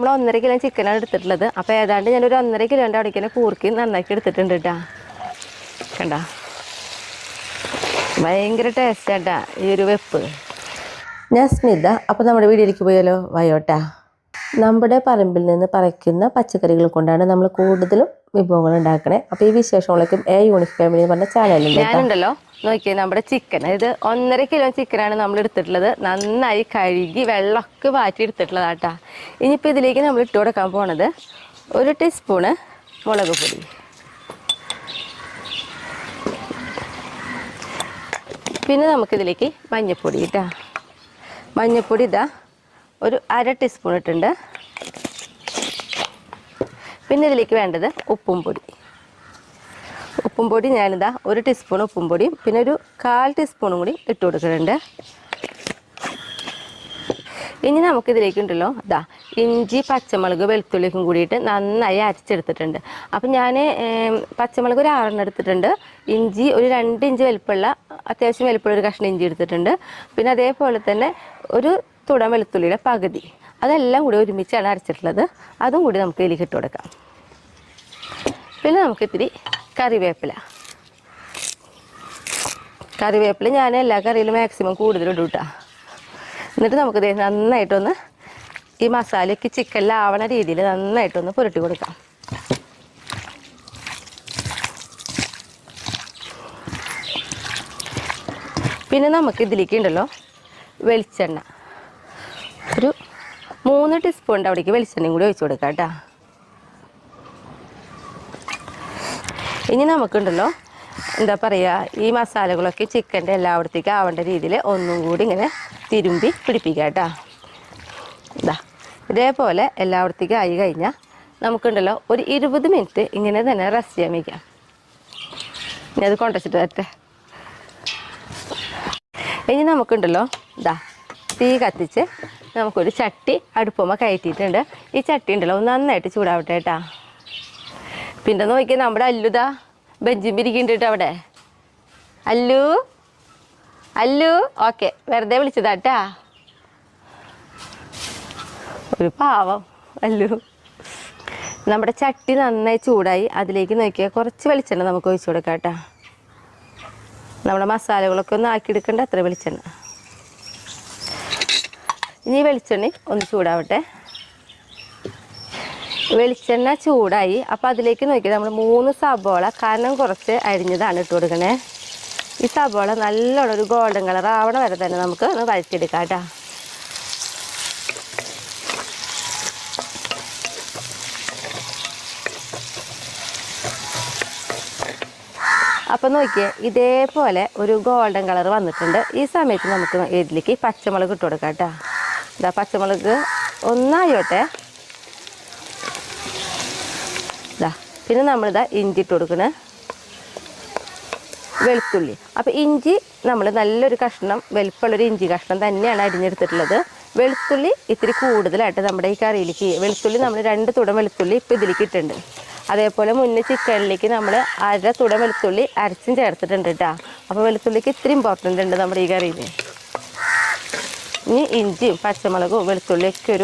നമ്മൾ 1.5 കിലോ ചിക്കനാണ് എടുത്തിട്ടുള്ളത്. അപ്പോൾ ഏതാണ്ട് ഞാനൊരു 1.5 കിലോൻ്റെ അവിടേക്ക് തന്നെ കൂർക്കി നന്നാക്കി എടുത്തിട്ടുണ്ട് കേട്ടോ. കണ്ട ഭയങ്കര ടേസ്റ്റാട്ടാ ഈ ഒരു വെപ്പ്. ഞാൻ സ്മിത. അപ്പോൾ നമ്മുടെ വീഡിയോയിലേക്ക് പോയാലോ? വയോട്ടാ. നമ്മുടെ പറമ്പിൽ നിന്ന് പറിക്കുന്ന പച്ചക്കറികൾ കൊണ്ടാണ് നമ്മൾ കൂടുതലും വിഭവങ്ങൾ ഉണ്ടാക്കണേ. അപ്പോൾ ഈ വിശേഷങ്ങളൊക്കെ യൂണിക് ഫാമിലി എന്ന് പറഞ്ഞ ചാനലുണ്ട്. ഞാനുണ്ടല്ലോ നോക്കിയേ, നമ്മുടെ ചിക്കൻ ഇത് 1.5 കിലോ ചിക്കനാണ് നമ്മൾ എടുത്തിട്ടുള്ളത്. നന്നായി കഴുകി വെള്ളമൊക്കെ വാറ്റി എടുത്തിട്ടുള്ളതാട്ടാ. ഇനിയിപ്പോൾ ഇതിലേക്ക് നമ്മൾ ഇട്ട് കൊടുക്കാൻ പോണത് 1 ടീസ്പൂണ് മുളക് പൊടി, പിന്നെ നമുക്കിതിലേക്ക് മഞ്ഞൾപ്പൊടി ഇട്ടാ. മഞ്ഞൾപ്പൊടി ഇതാ ഒരു 1/2 ടീസ്പൂൺ ഇട്ടുണ്ട്. പിന്നെ ഇതിലേക്ക് വേണ്ടത് ഉപ്പും പൊടി ഞാനിതാ 1 ടീസ്പൂൺ ഉപ്പും പൊടിയും പിന്നെ ഒരു 1/4 ടീസ്പൂണും കൂടി ഇട്ട് കൊടുക്കുന്നുണ്ട്. ഇനി നമുക്കിതിലേക്കുണ്ടല്ലോ ഇതാ ഇഞ്ചി, പച്ചമുളക്, വെളുത്തുള്ളിക്കും കൂടിയിട്ട് നന്നായി അരച്ചെടുത്തിട്ടുണ്ട്. അപ്പം ഞാൻ പച്ചമുളക് ഒരു 6 എടുത്തിട്ടുണ്ട്. ഇഞ്ചി ഒരു 2 ഇഞ്ച് വലുപ്പമുള്ള അത്യാവശ്യം വലുപ്പമുള്ള ഒരു കഷ്ണം ഇഞ്ചി എടുത്തിട്ടുണ്ട്. പിന്നെ അതേപോലെ തന്നെ ഒരു തുടം വെളുത്തുള്ളിയുടെ പകുതി, അതെല്ലാം കൂടി ഒരുമിച്ചാണ് അരച്ചിട്ടുള്ളത്. അതും കൂടി നമുക്ക് ഇതിലേക്ക് ഇട്ട് കൊടുക്കാം. പിന്നെ നമുക്ക് ഇത്തിരി കറിവേപ്പില ഞാൻ എല്ലാ കറിയിലും മാക്സിമം കൂടുതൽ ഇടും കേട്ടോ. എന്നിട്ട് നമുക്കിത് നന്നായിട്ടൊന്ന് ഈ മസാലയ്ക്ക് ചിക്കനിലാവണ രീതിയിൽ നന്നായിട്ടൊന്ന് പുരട്ടി കൊടുക്കാം. പിന്നെ നമുക്ക് ഇതിലേക്ക് ഉണ്ടല്ലോ വെളിച്ചെണ്ണ ഒരു 3 ടീസ്പൂണിൻ്റെ അവിടേക്ക് വെളിച്ചെണ്ണയും കൂടി ഒഴിച്ച് കൊടുക്കാം കേട്ടോ. ഇനി നമുക്കുണ്ടല്ലോ എന്താ പറയുക, ഈ മസാലകളൊക്കെ ചിക്കൻ്റെ എല്ലായിടത്തേക്ക് ആവേണ്ട രീതിയിൽ ഒന്നും കൂടി ഇങ്ങനെ തിരുമ്പി പിടിപ്പിക്കുക കേട്ടോ. ഇതേപോലെ എല്ലായിടത്തേക്കും ആയി കഴിഞ്ഞാൽ നമുക്കുണ്ടല്ലോ ഒരു 20 മിനിറ്റ് ഇങ്ങനെ തന്നെ റെസ്റ്റ് ചെയ്യാൻ വയ്ക്കാം. ഇനി അത് കൊണ്ടുവച്ചിട്ട് വരട്ടെ. ഇനി നമുക്കുണ്ടല്ലോ തീ കത്തിച്ച് നമുക്കൊരു ചട്ടി അടുപ്പുമ്മ കയറ്റിയിട്ടുണ്ട്. ഈ ചട്ടി ഉണ്ടല്ലോ നന്നായിട്ട് ചൂടാവട്ടെ കേട്ടാ. പിന്നെ നോക്കിയാൽ നമ്മുടെ അല്ലുതാ ബെഞ്ചിമ്പിരിക്കുന്നുണ്ട് കേട്ടോ അവിടെ. അല്ലു ഓക്കെ, വെറുതെ വിളിച്ചതാട്ടാ, ഒരു പാവം അല്ലു. നമ്മുടെ ചട്ടി നന്നായി ചൂടായി. അതിലേക്ക് നോക്കിയാൽ കുറച്ച് വെളിച്ചെണ്ണ നമുക്ക് ഒഴിച്ചു കൊടുക്കാം കേട്ടോ. നമ്മുടെ മസാലകളൊക്കെ ഒന്ന് ആക്കിയെടുക്കേണ്ട അത്ര വെളിച്ചെണ്ണ. ഇനി വെളിച്ചെണ്ണ ഒന്ന് ചൂടാവട്ടെ. വെളിച്ചെണ്ണ ചൂടായി. അപ്പോൾ അതിലേക്ക് നോക്കി നമ്മൾ 3 സബോള കനം കുറച്ച് അരിഞ്ഞതാണ് ഇട്ട് കൊടുക്കണേ. ഈ സബോള നല്ലോണം ഒരു ഗോൾഡൻ കളർ ആവണ വരെ തന്നെ നമുക്ക് ഒന്ന് വഴറ്റിയെടുക്കാം കേട്ടോ. അപ്പോൾ നോക്കിയേ, ഇതേപോലെ ഒരു ഗോൾഡൻ കളർ വന്നിട്ടുണ്ട്. ഈ സമയത്ത് നമുക്ക് ഇതിലേക്ക് പച്ചമുളക് ഇട്ട് കൊടുക്കാം കേട്ടോ. ഇതാ പച്ചമുളക് ഒന്നായോട്ടെ. പിന്നെ നമ്മളിതാ ഇഞ്ചി ഇട്ട് കൊടുക്കണേ, വെളുത്തുള്ളി. അപ്പോൾ ഇഞ്ചി നമ്മൾ നല്ലൊരു കഷ്ണം വലുപ്പമുള്ളൊരു ഇഞ്ചി കഷ്ണം തന്നെയാണ് അരിഞ്ഞെടുത്തിട്ടുള്ളത്. വെളുത്തുള്ളി ഇത്തിരി കൂടുതലായിട്ട് നമ്മുടെ ഈ കറിയിലേക്ക്, വെളുത്തുള്ളി നമ്മൾ 2 തുടം വെളുത്തുള്ളി ഇപ്പോൾ ഇതിലേക്ക് ഇട്ടിട്ടുണ്ട്. അതേപോലെ മുന്നേ ചിക്കനിലേക്ക് നമ്മൾ 1/2 തുടം വെളുത്തുള്ളി അരച്ചും ചേർത്തിട്ടുണ്ട് കേട്ടോ. അപ്പോൾ വെളുത്തുള്ളിക്ക് ഇത്തിരി ഇമ്പോർട്ടൻ്റ് ഉണ്ട് നമ്മുടെ ഈ കറിയിൽ. ഇനി ഇഞ്ചിയും പച്ചമുളകും വെളുത്തുള്ളിയൊക്കെ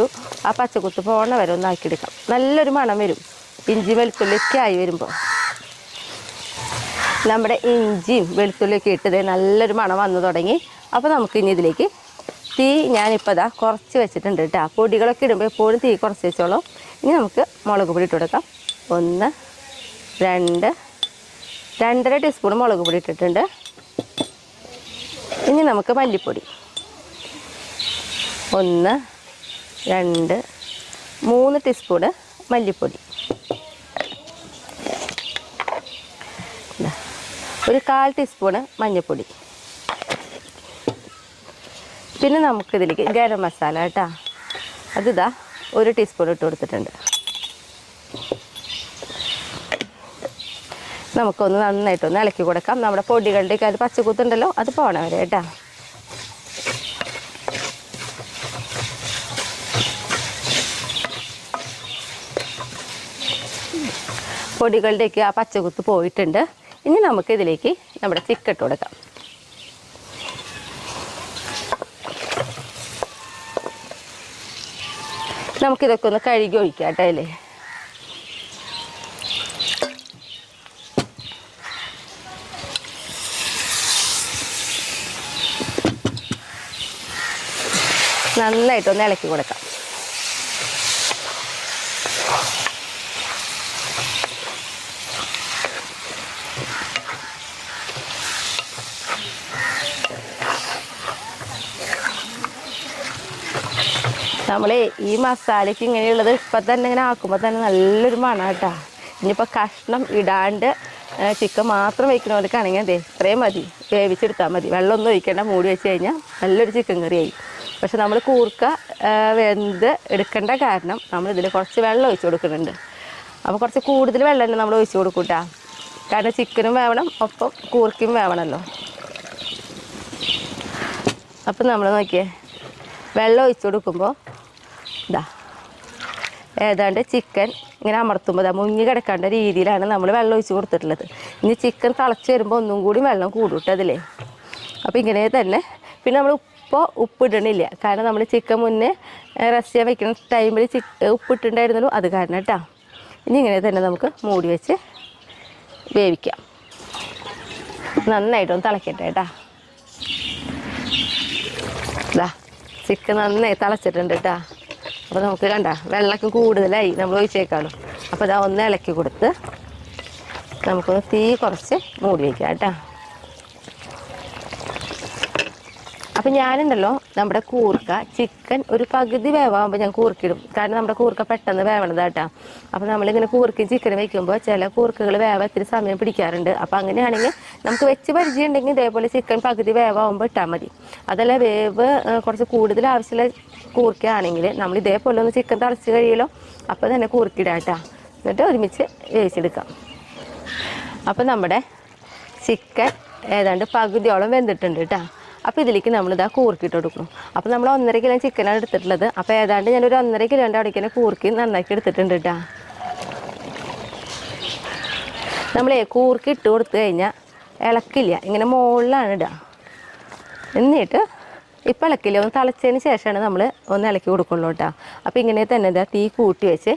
ആ പച്ചക്കുത്ത് പോണ വരെ ഒന്ന് ആക്കിയെടുക്കാം. നല്ലൊരു മണം വരും ഇഞ്ചി വെളുത്തുള്ളിയൊക്കെ ആയി വരുമ്പോൾ. നമ്മുടെ ഇഞ്ചിയും വെളുത്തുള്ളിയൊക്കെ ഇട്ടത് നല്ലൊരു മണം വന്നു തുടങ്ങി. അപ്പോൾ നമുക്ക് ഇനി ഇതിലേക്ക് തീ ഞാനിപ്പോൾ കുറച്ച് വെച്ചിട്ടുണ്ട് കേട്ടോ. പൊടികളൊക്കെ ഇടുമ്പോൾ എപ്പോഴും തീ കുറച്ച് വെച്ചോളൂ. ഇനി നമുക്ക് മുളക് പൊടി ഇട്ട് കൊടുക്കാം. 1 2 2.5 ടീസ്പൂൺ മുളക് പൊടി ഇട്ടിട്ടുണ്ട്. ഇനി നമുക്ക് മല്ലിപ്പൊടി 1 2 3 ടീസ്പൂണ് മല്ലിപ്പൊടി, ഒരു 1/4 ടീസ്പൂണ് മഞ്ഞൾപ്പൊടി. പിന്നെ നമുക്കിതിലേക്ക് ഗരം മസാല കേട്ടോ, അതിതാ 1 ടീസ്പൂൺ ഇട്ട് കൊടുത്തിട്ടുണ്ട്. നമുക്കൊന്ന് നന്നായിട്ടൊന്ന് ഇളക്കി കൊടുക്കാം. നമ്മുടെ പൊടികളുടെയൊക്കെ അത് പച്ചക്കുത്തുണ്ടല്ലോ അത് പോണ വരെ കേട്ടോ. പൊടികളുടെയൊക്കെ ആ പച്ചക്കുത്ത് പോയിട്ടുണ്ട്. ഇനി നമുക്കിതിലേക്ക് നമ്മുടെ ചിക്കൻ ഇട്ട് കൊടുക്കാം. നമുക്കിതൊക്കെ ഒന്ന് കഴുകി ഒഴിക്കാം കേട്ടോ അതിൽ. നന്നായിട്ടൊന്ന് ഇളക്കി കൊടുക്കാം. നമ്മളെ ഈ മസാലയ്ക്ക് ഇങ്ങനെയുള്ളത് ഇപ്പം തന്നെ ഇങ്ങനെ ആക്കുമ്പോൾ തന്നെ നല്ലൊരു മണം കേട്ടോ. ഇനിയിപ്പോൾ കഷ്ണം ഇടാണ്ട് ചിക്കൻ മാത്രം വയ്ക്കണവർക്കാണെങ്കിൽ അതെ ഇത്രയും മതി, വേവിച്ചെടുത്താൽ മതി, വെള്ളമൊന്നും ഒഴിക്കേണ്ട, മൂടി വെച്ച് കഴിഞ്ഞാൽ നല്ലൊരു ചിക്കൻ കറിയായി. പക്ഷെ നമ്മൾ കൂർക്ക വെന്ത് എടുക്കേണ്ട കാരണം നമ്മളിതിൽ കുറച്ച് വെള്ളം ഒഴിച്ച് കൊടുക്കുന്നുണ്ട്. അപ്പോൾ കുറച്ച് കൂടുതൽ വെള്ളം തന്നെ നമ്മൾ ഒഴിച്ച് കൊടുക്കും കേട്ടോ. കാരണം ചിക്കനും വേവണം, ഒപ്പം കൂർക്കയും വേവണമല്ലോ. അപ്പം നമ്മൾ നോക്കിയേ, വെള്ളം ഒഴിച്ച് കൊടുക്കുമ്പോൾ ഇതാ ഏതാണ്ട് ചിക്കൻ ഇങ്ങനെ അമർത്തുമ്പോൾ മുങ്ങി കിടക്കേണ്ട രീതിയിലാണ് നമ്മൾ വെള്ളം ഒഴിച്ച് കൊടുത്തിട്ടുള്ളത്. ഇനി ചിക്കൻ തിളച്ച് വരുമ്പോൾ ഒന്നും കൂടി വെള്ളം കൂടും അതിലേ. അപ്പോൾ ഇങ്ങനെ തന്നെ. പിന്നെ നമ്മൾ ഉപ്പിടണില്ല, കാരണം നമ്മൾ ചിക്കൻ മുന്നേ റെസ്റ്റ് ചെയ്യാൻ വയ്ക്കുന്ന ടൈമിൽ ഉപ്പിട്ടുണ്ടായിരുന്നല്ലോ, അത് കാരണം കേട്ടോ. ഇനി ഇങ്ങനെ തന്നെ നമുക്ക് മൂടി വെച്ച് വേവിക്കാം. നന്നായിട്ടൊന്ന് തിളക്കട്ടെ കേട്ടോ. ഇതാ ചിക്കൻ നന്നായി തിളച്ചിട്ടുണ്ട് കേട്ടോ. അപ്പോൾ നമുക്ക് കണ്ട വെള്ളമൊക്കെ കൂടുതലായി നമ്മൾ ഒഴിച്ചേക്കാളും. അപ്പോൾ ഇതാ ഒന്ന് ഇളക്കി കൊടുത്ത് നമുക്കൊന്ന് തീ കുറച്ച് മൂടി വയ്ക്കാം കേട്ടോ. അപ്പം ഞാനുണ്ടല്ലോ നമ്മുടെ കൂർക്ക ചിക്കൻ ഒരു പകുതി വേവാകുമ്പോൾ ഞാൻ കൂർക്കിടും, കാരണം നമ്മുടെ കൂർക്ക പെട്ടെന്ന് വേവണതാട്ടോ. അപ്പോൾ നമ്മളിങ്ങനെ കൂർക്കയും ചിക്കനും വയ്ക്കുമ്പോൾ ചില കൂർക്കകൾ വേവ ഇത്തിരി സമയം പിടിക്കാറുണ്ട്. അപ്പോൾ അങ്ങനെയാണെങ്കിൽ നമുക്ക് വെച്ച് പരിചയം ഉണ്ടെങ്കിൽ ഇതേപോലെ ചിക്കൻ പകുതി വേവാകുമ്പോൾ ഇട്ടാൽ മതി. അതല്ല വേവ് കുറച്ച് കൂടുതൽ ആവശ്യമുള്ള കൂർക്കയാണെങ്കിൽ നമ്മൾ ഇതേപോലെ ഒന്ന് ചിക്കൻ തിളച്ച് കഴിയുമല്ലോ, അപ്പോൾ തന്നെ കൂർക്കിടാം കേട്ടോ. എന്നിട്ട് ഒരുമിച്ച് വേവിച്ചെടുക്കാം. അപ്പോൾ നമ്മുടെ ചിക്കൻ ഏതാണ്ട് പകുതിയോളം വെന്തിട്ടുണ്ട് കേട്ടോ. അപ്പോൾ ഇതിലേക്ക് നമ്മളിതാ കൂർക്കിയിട്ട് കൊടുക്കണം. അപ്പോൾ നമ്മൾ 1.5 കിലോ ചിക്കനാണ് എടുത്തിട്ടുള്ളത്. അപ്പോൾ ഏതാണ്ട് ഞാനൊരു 1.5 കിലോൻ്റെ അവിടേക്ക് കൂർക്കി നന്നാക്കി എടുത്തിട്ടുണ്ട് കേട്ടോ. നമ്മളേ കൂർക്കി ഇട്ട് കൊടുത്തു കഴിഞ്ഞാൽ ഇളക്കില്ല, ഇങ്ങനെ മുകളിലാണ് ഇടുക. എന്നിട്ട് ഇപ്പം ഇളക്കില്ല, ഒന്ന് തിളച്ചതിന് ശേഷമാണ് നമ്മൾ ഒന്ന് ഇളക്കി കൊടുക്കുള്ളൂ കേട്ടോ. അപ്പോൾ ഇങ്ങനെ തന്നെ ഇതാ തീ കൂട്ടി വെച്ച്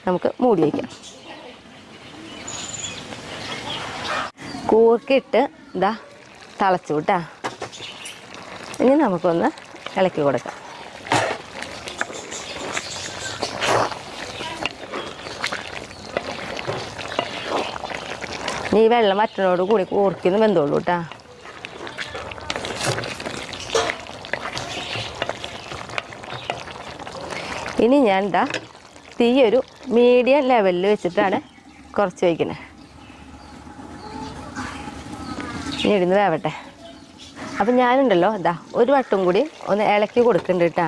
നമുക്ക് മൂടി വയ്ക്കാം. കൂർക്കിയിട്ട് ഇതാ തിളച്ചു കേട്ടോ. ഇനി നമുക്കൊന്ന് ഇളക്കി കൊടുക്കാം. ഈ വെള്ളം വറ്റനോട് കൂടി കൂർക്കിന്ന് വെന്തോളൂ കേട്ടോ. ഇനി ഞാൻ എന്താ തീ ഒരു മീഡിയം ലെവലിൽ വെച്ചിട്ടാണ് കുറച്ച് വയ്ക്കുന്നത്. ഇനി ഇടുന്ന് വേവട്ടെ. അപ്പം ഞാനുണ്ടല്ലോ ഇതാ ഒരു വട്ടം കൂടി ഒന്ന് ഇളക്കി കൊടുക്കുന്നുണ്ട് കേട്ടോ.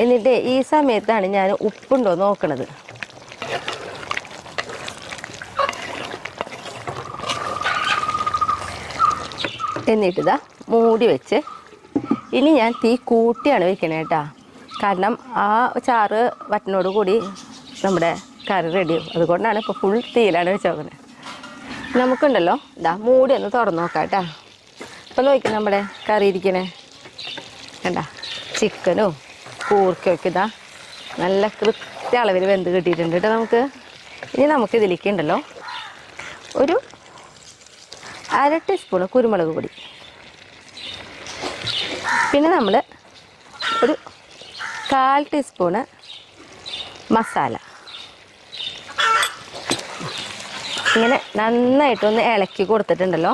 എന്നിട്ട് ഈ സമയത്താണ് ഞാൻ ഉപ്പുണ്ടോ നോക്കണത്. എന്നിട്ടിതാ മൂടി വെച്ച് ഇനി ഞാൻ തീ കൂട്ടിയാണ് വെക്കണേ കേട്ടോ. കാരണം ആ ചാറ് വറ്റനോട് കൂടി നമ്മുടെ കറി റെഡിയാവും. അതുകൊണ്ടാണ് ഇപ്പോൾ ഫുൾ തീയിലാണ് വെച്ച് നോക്കുന്നത്. നമുക്കുണ്ടല്ലോ ഇതാ മൂടി ഒന്ന് തുറന്ന് നോക്കാം കേട്ടോ. ഇപ്പം നോക്കി നമ്മുടെ കറി ഇരിക്കണേ കണ്ട, ചിക്കനും കൂർക്കയൊക്കെ ഇതാ നല്ല കൃത്യ അളവിൽ വെന്ത് കിട്ടിയിട്ടുണ്ട് കേട്ടോ നമുക്ക്. ഇനി നമുക്ക് ഇതിലേക്ക് ഉണ്ടല്ലോ ഒരു 1/2 ടീസ്പൂണ് കുരുമുളക് പൊടി, പിന്നെ നമ്മൾ ഒരു 1/4 ടീസ്പൂണ് മസാല ഇങ്ങനെ നന്നായിട്ടൊന്ന് ഇളക്കി കൊടുത്തിട്ടുണ്ടല്ലോ.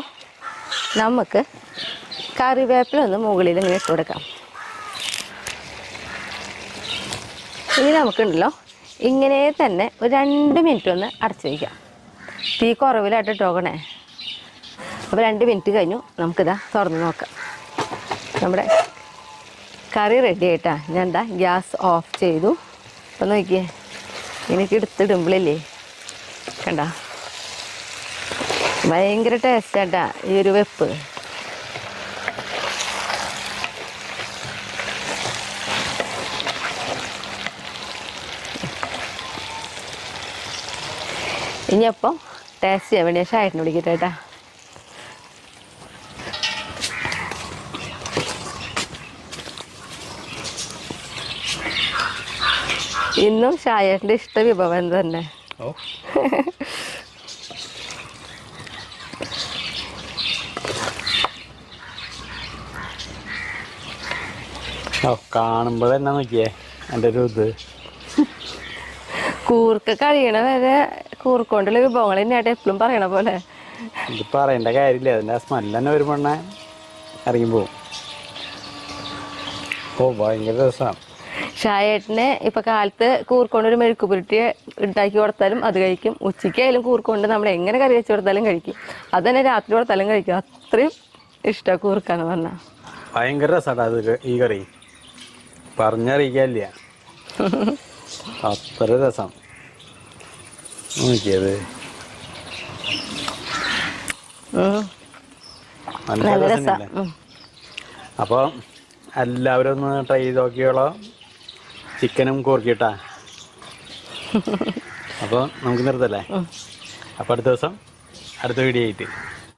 നമുക്ക് കറിവേപ്പിലൊന്ന് മുകളിൽ ഇങ്ങനെ ഇട്ട് കൊടുക്കാം. ഇനി നമുക്കുണ്ടല്ലോ ഇങ്ങനെ തന്നെ ഒരു 2 മിനിറ്റ് ഒന്ന് അടച്ചു വയ്ക്കാം. തീ കുറവിലായിട്ട് ഇട്ടോക്കണേ. അപ്പോൾ 2 മിനിറ്റ് കഴിഞ്ഞു. നമുക്കിതാ തുറന്ന് നോക്കാം. നമ്മുടെ കറി റെഡി ആയിട്ടാ. ഞാൻ എന്താ ഗ്യാസ് ഓഫ് ചെയ്തു. അപ്പം നോക്കിയേ, എനിക്ക് എടുത്തിടുമ്പോഴല്ലേ കണ്ട ഭയങ്കര ടേസ്റ്റാട്ടാ ഈ ഒരു വെപ്പ്. ഇനിയപ്പം ടേസ്റ്റ് ചെയ്യാൻ വേണ്ടി ഷായിട്ടിന് വിളിക്കട്ടെ കേട്ടാ. ഇന്നും ഷായേട്ടൻ്റെ ഇഷ്ട വിഭവം തന്നെ. ഓ ഓ കാണുമ്പോൾ തന്നെ നോക്കിയേ എൻ്റെ ഒരു ഇത് കൂർക്ക കഴിയണ വരെ കൂർക്കൊണ്ടുള്ള വിഭവങ്ങൾ തന്നെയായിട്ട് എപ്പോഴും പറയണ പോലെ. ഇത് പറയേണ്ട കാര്യമില്ല, അതിൻ്റെ ആ സ്മെല്ല് തന്നെ ഒരു മണ്ണ ഇറങ്ങി പോവും. ഓ ഭയങ്കര രസമാണ്. ഷായേട്ടനെ ഇപ്പം കാലത്ത് കൂർക്കൊണ്ട് ഒരു മെഴുക്ക് പുരട്ടി ഉണ്ടാക്കി കൊടുത്താലും അത് കഴിക്കും. ഉച്ചയ്ക്കായാലും കൂർക്കൊണ്ട് നമ്മൾ എങ്ങനെ കറി വെച്ച് കൊടുത്താലും കഴിക്കും. അത് തന്നെ രാത്രി കൊടുത്താലും കഴിക്കും. അത്രയും ഇഷ്ടമാണ് കൂർക്കാന്ന് പറഞ്ഞാൽ. ഭയങ്കര രസമാണ് അത് ഈ കറി, പറഞ്ഞറിയിക്കാനില്ല, അത്ര രസം. നോക്കിയത് നല്ല രസമില്ലേ? അപ്പോൾ എല്ലാവരും ഒന്ന് ട്രൈ ചെയ്ത് നോക്കിയോളോ ചിക്കനും കൂർക്കിട്ടാ. അപ്പോൾ നമുക്ക് നിർത്തല്ലേ? അപ്പോൾ അടുത്ത ദിവസം അടുത്ത വീഡിയോ ആയിട്ട്